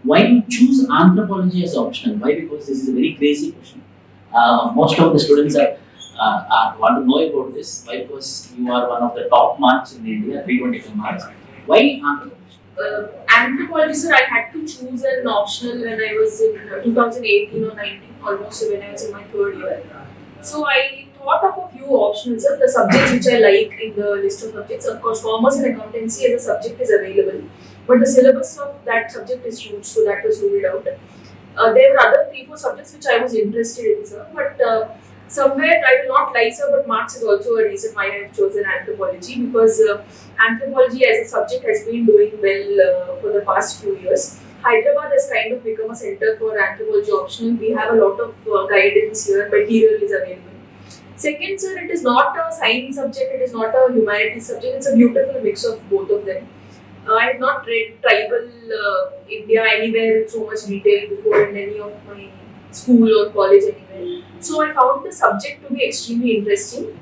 Why you choose anthropology as optional? Why? Because this is a very crazy question. Most of the students want to know about this. Why? Because you are one of the top marks in India, 325 marks. Why anthropology? Anthropology, sir, I had to choose an optional when I was in 2018 or 19, almost when I was in my third year. So I thought of a few options, sir, the subjects which I like in the list of subjects. Of course, commerce and accountancy as a subject is available, but the syllabus of that subject is huge, so that was ruled out. There were other 3-4 subjects which I was interested in, sir, but somewhere I will not lie, sir, but Marx is also a reason why I have chosen anthropology, because anthropology as a subject has been doing well for the past few years. Hyderabad has kind of become a center for anthropology optional. We have a lot of guidance here, material is available. Second, sir, it is not a science subject, it is not a humanities subject, it's a beautiful mix of both of them. I have not read tribal India anywhere in so much detail before in any of my school or college anywhere. So I found the subject to be extremely interesting.